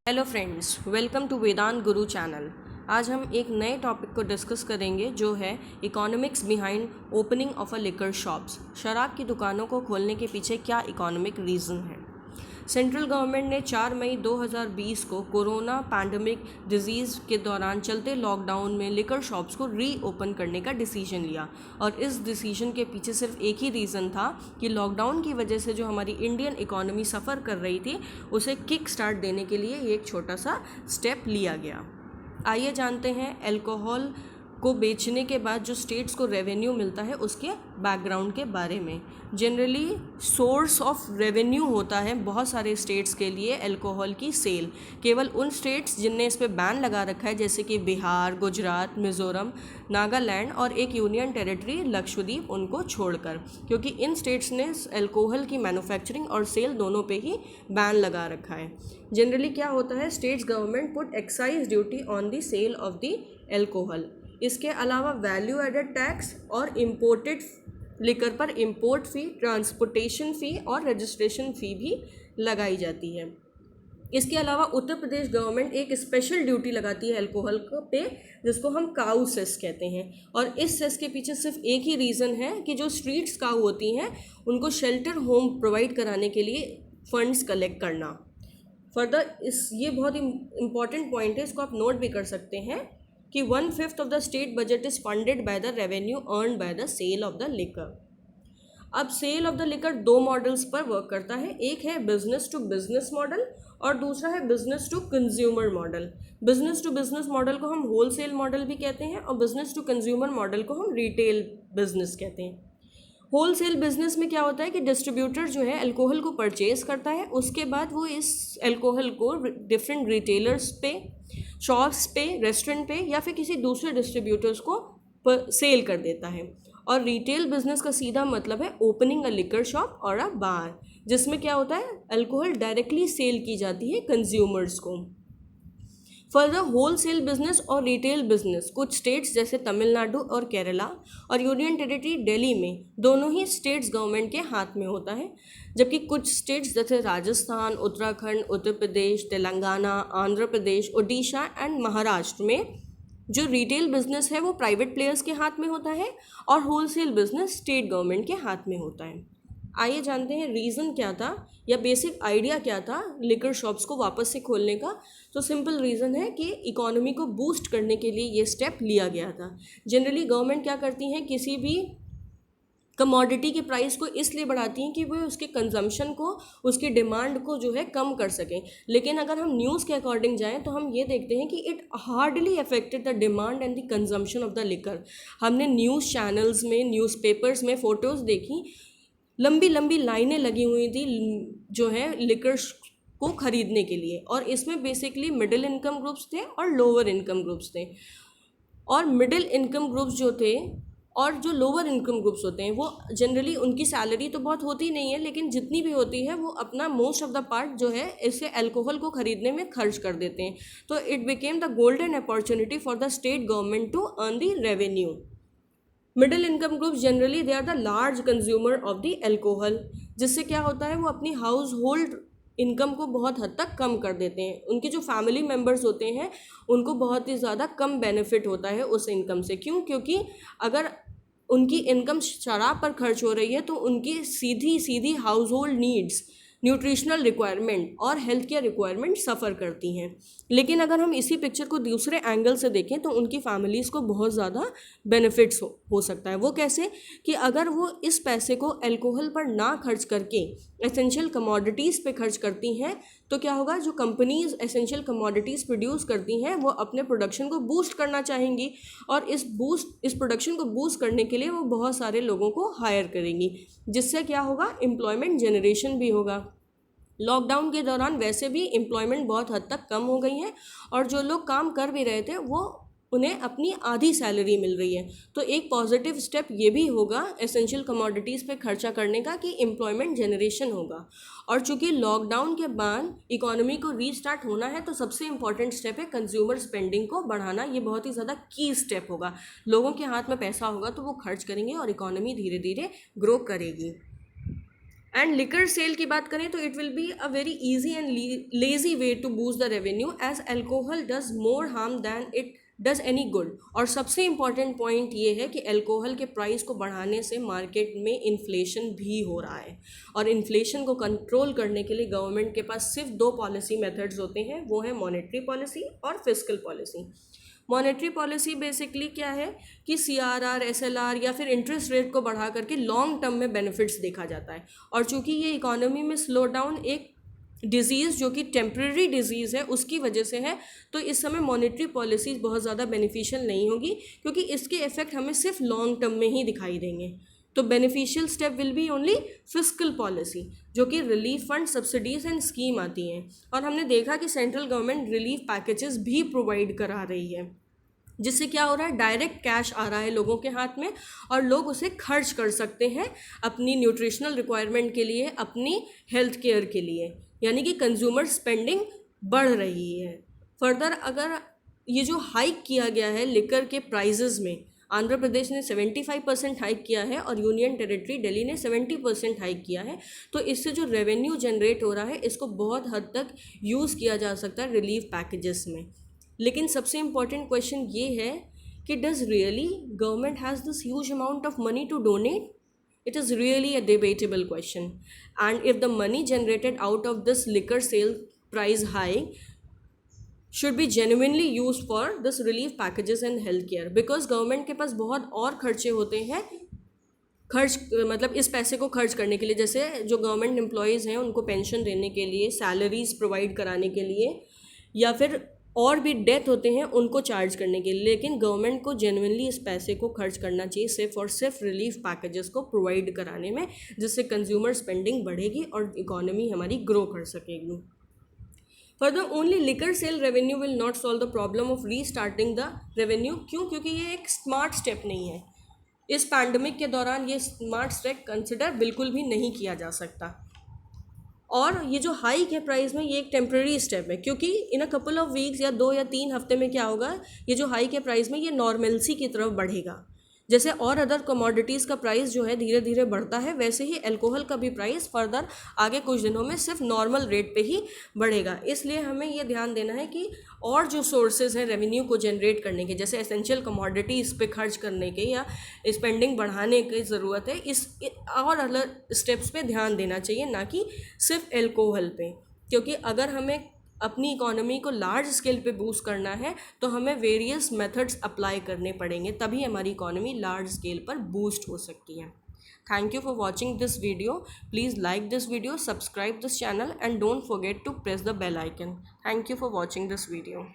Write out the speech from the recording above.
Hello friends, welcome to Vedanta Guru channel. आज हम एक नए टॉपिक को डिस्कस करेंगे जो है economics behind opening of a liquor shops. शराब की दुकानों को खोलने के पीछे क्या इकोनॉमिक रीज़न है। सेंट्रल गवर्नमेंट ने 4 मई 2020 को कोरोना पैंडमिक डिजीज़ के दौरान चलते लॉकडाउन में लिकर शॉप्स को रीओपन करने का डिसीजन लिया और इस डिसीजन के पीछे सिर्फ एक ही रीज़न था कि लॉकडाउन की वजह से जो हमारी इंडियन इकोनॉमी सफ़र कर रही थी उसे किक स्टार्ट देने के लिए ये एक छोटा सा स्टेप लिया गया। आइए जानते हैं अल्कोहल को बेचने के बाद जो स्टेट्स को रेवेन्यू मिलता है उसके बैकग्राउंड के बारे में। जनरली सोर्स ऑफ रेवेन्यू होता है बहुत सारे स्टेट्स के लिए अल्कोहल की सेल। केवल उन स्टेट्स जिनने इस पर बैन लगा रखा है जैसे कि बिहार, गुजरात, मिज़ोरम, नागालैंड और एक यूनियन टेरिटरी लक्षद्वीप, उनको छोड़कर, क्योंकि इन स्टेट्स ने अल्कोहल की मैन्युफैक्चरिंग और सेल दोनों पे ही बैन लगा रखा है। जनरली क्या होता है, states government put excise duty on the sale of the alcohol. इसके अलावा वैल्यू एडेड टैक्स और इम्पोर्टेड लिकर पर इम्पोर्ट फ़ी, ट्रांसपोर्टेशन फ़ी और रजिस्ट्रेशन फ़ी भी लगाई जाती है। इसके अलावा उत्तर प्रदेश गवर्नमेंट एक स्पेशल ड्यूटी लगाती है अल्कोहल पे जिसको हम काऊ सेस कहते हैं, और इस सेस के पीछे सिर्फ एक ही रीज़न है कि जो स्ट्रीट्स काऊ होती हैं उनको शेल्टर होम प्रोवाइड कराने के लिए फ़ंड्स कलेक्ट करना। फर्दर ये बहुत ही इम्पॉर्टेंट पॉइंट है, इसको आप नोट भी कर सकते हैं कि 1/5 of the state budget is funded by the revenue earn by the sale of the liquor. अब सेल ऑफ द लिकर दो मॉडल्स पर वर्क करता है, एक है बिजनेस टू बिजनेस मॉडल और दूसरा है business to consumer model. Business to business model को हम होल सेल मॉडल भी कहते हैं और बिजनेस टू कंज्यूमर मॉडल को हम रिटेल बिजनेस कहते हैं। होल सेल बिजनेस में क्या होता है कि डिस्ट्रीब्यूटर जो है अल्कोहल को परचेज करता है, उसके बाद वो इस अल्कोहल को डिफरेंट रिटेलर्स पे, शॉप्स पे, रेस्टोरेंट पे या फिर किसी दूसरे डिस्ट्रीब्यूटर्स को सेल कर देता है। और रिटेल बिजनेस का सीधा मतलब है ओपनिंग अ लिकर शॉप और अ बार, जिसमें क्या होता है अल्कोहल डायरेक्टली सेल की जाती है कंज्यूमर्स को। फर्दर होल सेल बिजनेस और रिटेल बिजनेस कुछ स्टेट्स जैसे तमिलनाडु और केरला और यूनियन टेरिटरी दिल्ली में दोनों ही स्टेट्स गवर्नमेंट के हाथ में होता है, जबकि कुछ स्टेट्स जैसे राजस्थान, उत्तराखंड, उत्तर प्रदेश, तेलंगाना, आंध्र प्रदेश, उड़ीसा एंड महाराष्ट्र में जो रिटेल बिजनेस है वो प्राइवेट प्लेयर्स के हाथ में होता है और wholesale business state government के हाथ में होता है। आइए जानते हैं रीज़न क्या था या बेसिक आइडिया क्या था लिकर शॉप्स को वापस से खोलने का। तो सिंपल रीज़न है कि इकोनॉमी को बूस्ट करने के लिए ये स्टेप लिया गया था। जनरली गवर्नमेंट क्या करती हैं, किसी भी कमोडिटी के प्राइस को इसलिए बढ़ाती हैं कि वो उसके कंजम्पशन को, उसकी डिमांड को जो है कम कर सकें। लेकिन अगर हम न्यूज़ के अकॉर्डिंग जाएं तो हम ये देखते हैं कि it hardly affected the demand and the consumption of the liquor. हमने न्यूज़ चैनल्स में, न्यूज़पेपर्स में फ़ोटोज़ देखी, लंबी लंबी लाइनें लगी हुई थी जो है लिकर को ख़रीदने के लिए, और इसमें बेसिकली मिडिल इनकम ग्रुप्स थे और लोअर इनकम ग्रुप्स थे। और मिडिल इनकम ग्रुप्स जो थे और जो लोअर इनकम ग्रुप्स होते हैं वो जनरली उनकी सैलरी तो बहुत होती नहीं है, लेकिन जितनी भी होती है वो अपना मोस्ट ऑफ द पार्ट जो है इसे अल्कोहल को ख़रीदने में खर्च कर देते हैं। तो it became the golden opportunity for the state government to earn the revenue. Middle income groups generally they are the large consumer of the alcohol, जिससे क्या होता है वो अपनी हाउस होल्ड इनकम को बहुत हद तक कम कर देते हैं। उनके जो फैमिली मेम्बर्स होते हैं उनको बहुत ही ज़्यादा कम बेनिफिट होता है उस इनकम से। क्यों? क्योंकि अगर उनकी इनकम शराब पर खर्च हो रही है तो उनकी सीधी सीधी household needs, nutritional requirement और हेल्थ केयर रिक्वायरमेंट सफ़र करती हैं। लेकिन अगर हम इसी पिक्चर को दूसरे एंगल से देखें तो उनकी फैमिलीज़ को बहुत ज़्यादा बेनिफिट्स हो सकता है। वो कैसे कि अगर वो इस पैसे को अल्कोहल पर ना खर्च करके एसेंशियल कमोडिटीज़ पे खर्च करती हैं तो क्या होगा, जो कंपनीज एसेंशियल कमोडिटीज़ प्रोड्यूस करती हैं वो अपने प्रोडक्शन को बूस्ट करना चाहेंगी और इस प्रोडक्शन को बूस्ट करने के लिए वो बहुत सारे लोगों को हायर करेंगी, जिससे क्या होगा, एम्प्लॉयमेंट जनरेशन भी होगा। लॉकडाउन के दौरान वैसे भी एम्प्लॉयमेंट बहुत हद तक कम हो गई है और जो लोग काम कर भी रहे थे वो उन्हें अपनी आधी सैलरी मिल रही है। तो एक पॉजिटिव स्टेप ये भी होगा एसेंशियल कमोडिटीज़ पे खर्चा करने का कि एम्प्लॉयमेंट जनरेशन होगा। और चूंकि लॉकडाउन के बाद इकोनॉमी को रीस्टार्ट होना है तो सबसे इम्पॉर्टेंट स्टेप है कंज्यूमर स्पेंडिंग को बढ़ाना। ये बहुत ही ज़्यादा की स्टेप होगा। लोगों के हाथ में पैसा होगा तो वो खर्च करेंगे और इकोनॉमी धीरे धीरे ग्रो करेगी। एंड लिकर सेल की बात करें तो it will be a very easy and lazy way to boost the revenue, as alcohol does more harm than it does any good. और सबसे इंपॉर्टेंट पॉइंट ये है कि अल्कोहल के प्राइस को बढ़ाने से मार्केट में इन्फ्लेशन भी हो रहा है, और इन्फ्लेशन को कंट्रोल करने के लिए गवर्नमेंट के पास सिर्फ दो पॉलिसी मेथड्स होते हैं, वो है मॉनेटरी पॉलिसी और fiscal policy. Monetary policy basically क्या है कि CRR, SLR या फिर इंटरेस्ट रेट को बढ़ा करके लॉन्ग टर्म में बेनिफिट्स देखा जाता है। और चूंकि ये इकोनॉमी में स्लो डाउन एक डिजीज़ जो कि टेम्प्रेरी डिजीज़ है उसकी वजह से है, तो इस समय मॉनेटरी पॉलिसीज बहुत ज़्यादा बेनिफिशियल नहीं होगी, क्योंकि इसके इफेक्ट हमें सिर्फ लॉन्ग टर्म में ही दिखाई देंगे। तो beneficial step will be only fiscal policy, जो कि relief fund, subsidies and scheme आती हैं। और हमने देखा कि सेंट्रल गवर्नमेंट रिलीफ पैकेजेस भी प्रोवाइड करा रही है, जिससे क्या हो रहा है, डायरेक्ट कैश आ रहा है लोगों के हाथ में और लोग उसे खर्च कर सकते हैं अपनी न्यूट्रिशनल रिक्वायरमेंट के लिए, अपनी हेल्थ केयर के लिए, यानी कि कंज्यूमर स्पेंडिंग बढ़ रही है। फर्दर अगर ये जो हाइक किया गया है लिकर के प्राइजेज़ में, आंध्र प्रदेश ने 75% हाइक किया है और यूनियन टेरिटरी दिल्ली ने 70% हाइक किया है, तो इससे जो रेवेन्यू जनरेट हो रहा है इसको बहुत हद तक यूज़ किया जा सकता है रिलीफ पैकेजेस में। लेकिन सबसे इम्पॉर्टेंट क्वेश्चन ये है कि does really government has this huge amount of money to donate? It is really a debatable question. And if the money generated out of this liquor sale price hike should be genuinely used for this relief packages and healthcare, because government के पास बहुत और खर्चे होते हैं, खर्च मतलब इस पैसे को खर्च करने के लिए, जैसे जो गवर्नमेंट एम्प्लॉयज़ हैं उनको पेंशन देने के लिए, सैलरीज प्रोवाइड कराने के लिए, या फिर और भी डेथ होते हैं उनको चार्ज करने के लिए। लेकिन गवर्नमेंट को जेन्युइनली इस पैसे को खर्च करना चाहिए सिर्फ और सिर्फ रिलीफ पैकेजेस को प्रोवाइड कराने में, जिससे कंज्यूमर स्पेंडिंग बढ़ेगी और इकोनॉमी हमारी ग्रो कर सकेगी। Further only liquor sale revenue will not solve the problem of restarting the revenue. क्यों? क्योंकि ये एक स्मार्ट स्टेप नहीं है। इस पैंडमिक के दौरान ये स्मार्ट स्टेप कंसिडर बिल्कुल भी नहीं किया जा सकता। और ये जो हाइक है प्राइस में, ये एक टेम्प्रेरी स्टेप है, क्योंकि इन अ कपल ऑफ वीक्स या 2 या 3 हफ्ते में क्या होगा, ये जो हाइक है प्राइस में ये नॉर्मलसी की तरफ बढ़ेगा। जैसे और अदर कमोडिटीज़ का प्राइस जो है धीरे धीरे बढ़ता है, वैसे ही अल्कोहल का भी प्राइस फर्दर आगे कुछ दिनों में सिर्फ नॉर्मल रेट पे ही बढ़ेगा। इसलिए हमें ये ध्यान देना है कि और जो सोर्सेज हैं रेवेन्यू को जनरेट करने के, जैसे एसेंशियल कमोडिटीज़ पे खर्च करने के या स्पेंडिंग बढ़ाने की ज़रूरत है, इस और अलग स्टेप्स पे ध्यान देना चाहिए, ना कि सिर्फ अल्कोहल पे। क्योंकि अगर हमें अपनी इकोनॉमी को लार्ज स्केल पे बूस्ट करना है तो हमें वेरियस मेथड्स अप्लाई करने पड़ेंगे, तभी हमारी इकोनॉमी लार्ज स्केल पर बूस्ट हो सकती है। Thank you for watching this video. Please like this video, subscribe this channel and don't forget to press the bell icon. Thank you for watching this video.